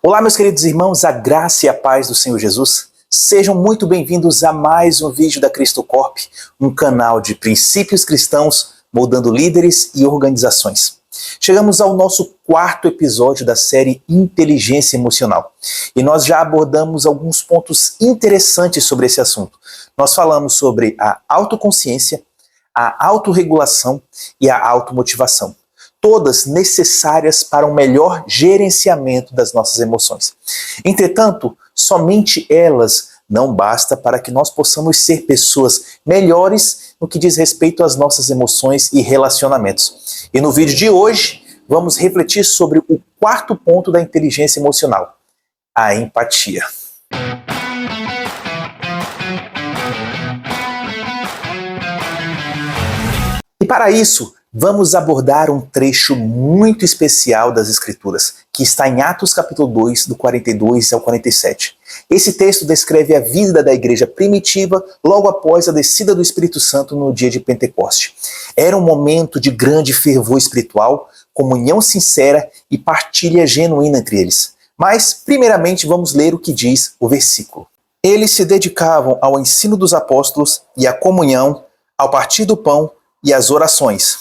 Olá, meus queridos irmãos, a graça e a paz do Senhor Jesus. Sejam muito bem-vindos a mais um vídeo da Cristo Corp, um canal de princípios cristãos moldando líderes e organizações. Chegamos ao nosso quarto episódio da série Inteligência Emocional e nós já abordamos alguns pontos interessantes sobre esse assunto. Nós falamos sobre a autoconsciência, a autorregulação e a automotivação. Todas necessárias para um melhor gerenciamento das nossas emoções. Entretanto, somente elas não bastam para que nós possamos ser pessoas melhores no que diz respeito às nossas emoções e relacionamentos. E no vídeo de hoje, vamos refletir sobre o quarto ponto da inteligência emocional, a empatia. E para isso, vamos abordar um trecho muito especial das Escrituras, que está em Atos capítulo 2, do 42 ao 47. Esse texto descreve a vida da igreja primitiva logo após a descida do Espírito Santo no dia de Pentecoste. Era um momento de grande fervor espiritual, comunhão sincera e partilha genuína entre eles. Mas, primeiramente, vamos ler o que diz o versículo. Eles se dedicavam ao ensino dos apóstolos e à comunhão, ao partir do pão e as orações.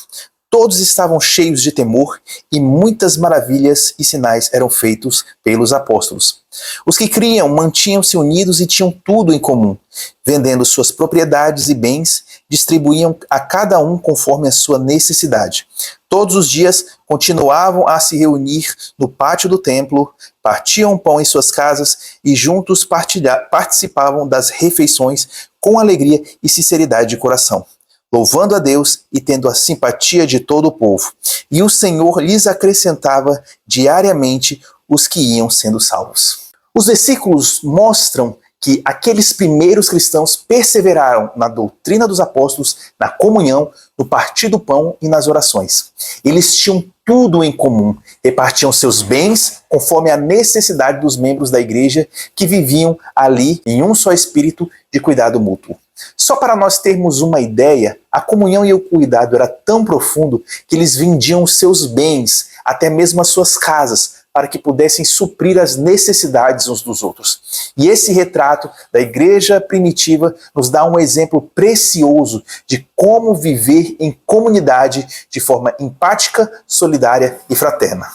Todos estavam cheios de temor e muitas maravilhas e sinais eram feitos pelos apóstolos. Os que criam mantinham-se unidos e tinham tudo em comum. Vendendo suas propriedades e bens, distribuíam a cada um conforme a sua necessidade. Todos os dias continuavam a se reunir no pátio do templo, partiam pão em suas casas e juntos participavam das refeições com alegria e sinceridade de coração, louvando a Deus e tendo a simpatia de todo o povo. E o Senhor lhes acrescentava diariamente os que iam sendo salvos. Os versículos mostram que aqueles primeiros cristãos perseveraram na doutrina dos apóstolos, na comunhão, no partir do pão e nas orações. Eles tinham tudo em comum, repartiam seus bens conforme a necessidade dos membros da igreja que viviam ali em um só espírito de cuidado mútuo. Só para nós termos uma ideia, a comunhão e o cuidado era tão profundo que eles vendiam os seus bens, até mesmo as suas casas, para que pudessem suprir as necessidades uns dos outros. E esse retrato da igreja primitiva nos dá um exemplo precioso de como viver em comunidade de forma empática, solidária e fraterna.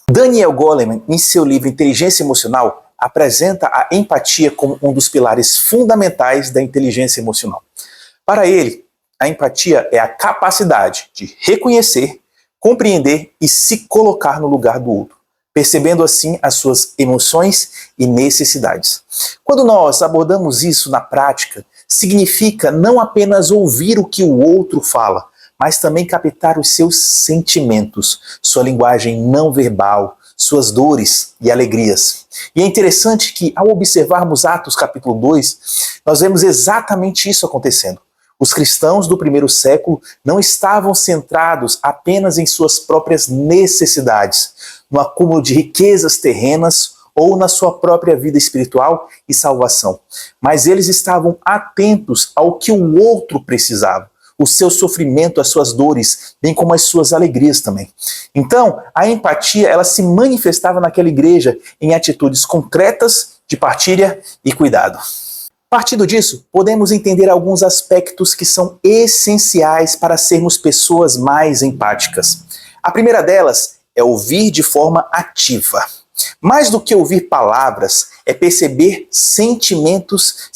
Daniel Goleman, em seu livro Inteligência Emocional, apresenta a empatia como um dos pilares fundamentais da inteligência emocional. Para ele, a empatia é a capacidade de reconhecer, compreender e se colocar no lugar do outro, percebendo assim as suas emoções e necessidades. Quando nós abordamos isso na prática, significa não apenas ouvir o que o outro fala, mas também captar os seus sentimentos, sua linguagem não verbal, suas dores e alegrias. E é interessante que, ao observarmos Atos capítulo 2, nós vemos exatamente isso acontecendo. Os cristãos do primeiro século não estavam centrados apenas em suas próprias necessidades, no acúmulo de riquezas terrenas ou na sua própria vida espiritual e salvação, mas eles estavam atentos ao que o outro precisava, o seu sofrimento, as suas dores, bem como as suas alegrias também. Então, a empatia, ela se manifestava naquela igreja em atitudes concretas de partilha e cuidado. Partindo disso, podemos entender alguns aspectos que são essenciais para sermos pessoas mais empáticas. A primeira delas é ouvir de forma ativa. Mais do que ouvir palavras, é perceber sentimentos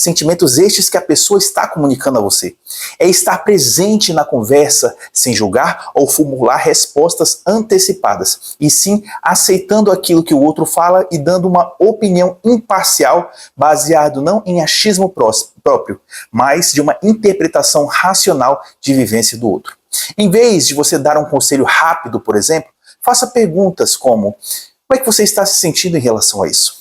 estes que a pessoa está comunicando a você. É estar presente na conversa, sem julgar ou formular respostas antecipadas, e sim aceitando aquilo que o outro fala e dando uma opinião imparcial, baseado não em achismo próprio, mas de uma interpretação racional de vivência do outro. Em vez de você dar um conselho rápido, por exemplo, faça perguntas como: como é que você está se sentindo em relação a isso?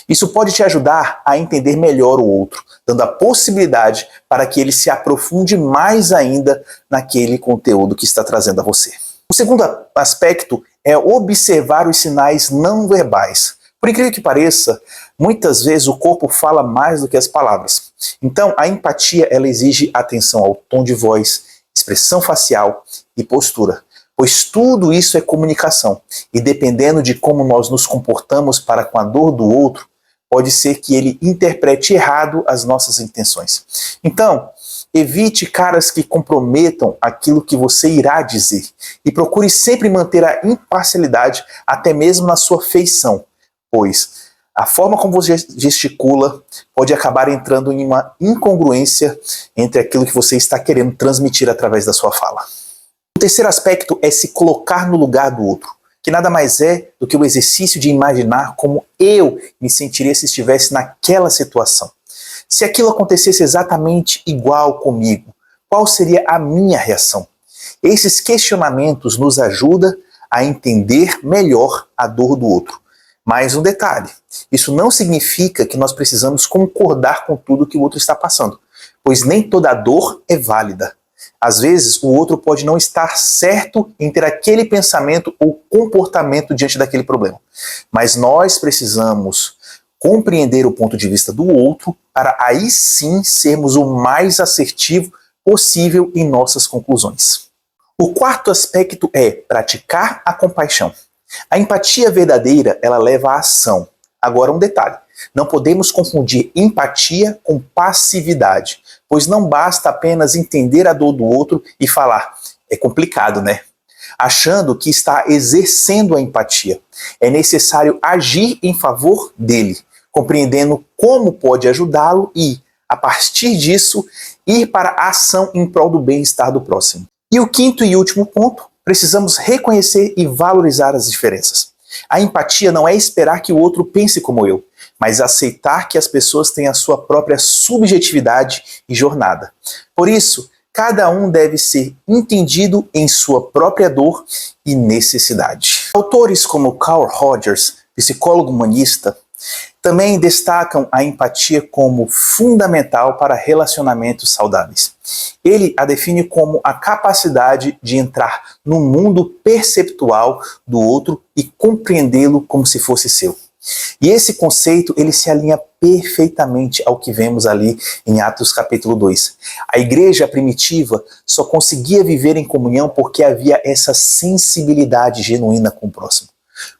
Isso pode te ajudar a entender melhor o outro, dando a possibilidade para que ele se aprofunde mais ainda naquele conteúdo que está trazendo a você. O segundo aspecto é observar os sinais não verbais. Por incrível que pareça, muitas vezes o corpo fala mais do que as palavras. Então, a empatia, ela exige atenção ao tom de voz, expressão facial e postura, pois tudo isso é comunicação, e dependendo de como nós nos comportamos para com a dor do outro, pode ser que ele interprete errado as nossas intenções. Então, evite caras que comprometam aquilo que você irá dizer, e procure sempre manter a imparcialidade até mesmo na sua feição, pois a forma como você gesticula pode acabar entrando em uma incongruência entre aquilo que você está querendo transmitir através da sua fala. O terceiro aspecto é se colocar no lugar do outro, que nada mais é do que o exercício de imaginar como eu me sentiria se estivesse naquela situação. Se aquilo acontecesse exatamente igual comigo, qual seria a minha reação? Esses questionamentos nos ajudam a entender melhor a dor do outro. Mais um detalhe, isso não significa que nós precisamos concordar com tudo que o outro está passando, pois nem toda dor é válida. Às vezes, o outro pode não estar certo em ter aquele pensamento ou comportamento diante daquele problema. Mas nós precisamos compreender o ponto de vista do outro para aí sim sermos o mais assertivo possível em nossas conclusões. O quarto aspecto é praticar a compaixão. A empatia verdadeira, ela leva à ação. Agora um detalhe, não podemos confundir empatia com passividade, pois não basta apenas entender a dor do outro e falar, é complicado, né? Achando que está exercendo a empatia. É necessário agir em favor dele, compreendendo como pode ajudá-lo e, a partir disso, ir para a ação em prol do bem-estar do próximo. E o quinto e último ponto, precisamos reconhecer e valorizar as diferenças. A empatia não é esperar que o outro pense como eu, mas aceitar que as pessoas têm a sua própria subjetividade e jornada. Por isso, cada um deve ser entendido em sua própria dor e necessidade. Autores como Carl Rogers, psicólogo humanista, também destacam a empatia como fundamental para relacionamentos saudáveis. Ele a define como a capacidade de entrar no mundo perceptual do outro e compreendê-lo como se fosse seu. E esse conceito, ele se alinha perfeitamente ao que vemos ali em Atos capítulo 2. A igreja primitiva só conseguia viver em comunhão porque havia essa sensibilidade genuína com o próximo.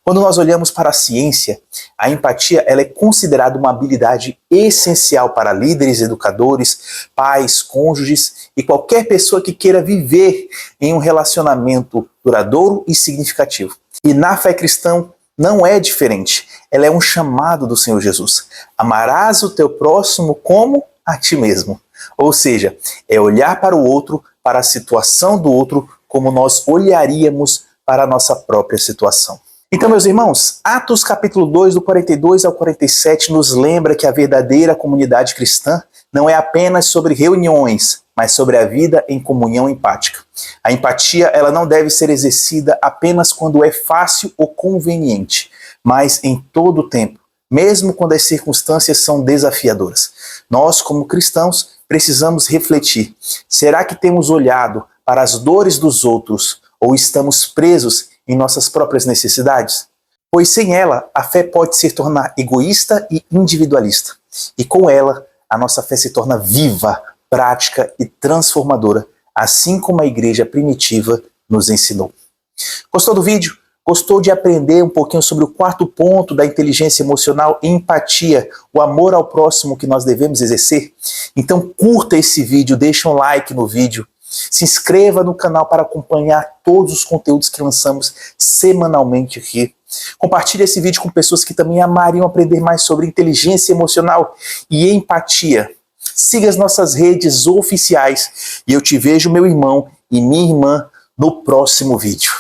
Quando nós olhamos para a ciência, a empatia ela é considerada uma habilidade essencial para líderes, educadores, pais, cônjuges e qualquer pessoa que queira viver em um relacionamento duradouro e significativo. E na fé cristã não é diferente. Ela é um chamado do Senhor Jesus. Amarás o teu próximo como a ti mesmo. Ou seja, é olhar para o outro, para a situação do outro, como nós olharíamos para a nossa própria situação. Então, meus irmãos, Atos capítulo 2, do 42 ao 47, nos lembra que a verdadeira comunidade cristã não é apenas sobre reuniões, mas sobre a vida em comunhão empática. A empatia ela não deve ser exercida apenas quando é fácil ou conveniente, mas em todo o tempo, mesmo quando as circunstâncias são desafiadoras. Nós, como cristãos, precisamos refletir. Será que temos olhado para as dores dos outros ou estamos presos em nossas próprias necessidades? Pois sem ela, a fé pode se tornar egoísta e individualista. E com ela, a nossa fé se torna viva, prática e transformadora, assim como a igreja primitiva nos ensinou. Gostou do vídeo? Gostou de aprender um pouquinho sobre o quarto ponto da inteligência emocional e empatia, o amor ao próximo que nós devemos exercer? Então curta esse vídeo, deixa um like no vídeo, se inscreva no canal para acompanhar todos os conteúdos que lançamos semanalmente aqui. Compartilhe esse vídeo com pessoas que também amariam aprender mais sobre inteligência emocional e empatia. Siga as nossas redes oficiais e eu te vejo, meu irmão e minha irmã, no próximo vídeo.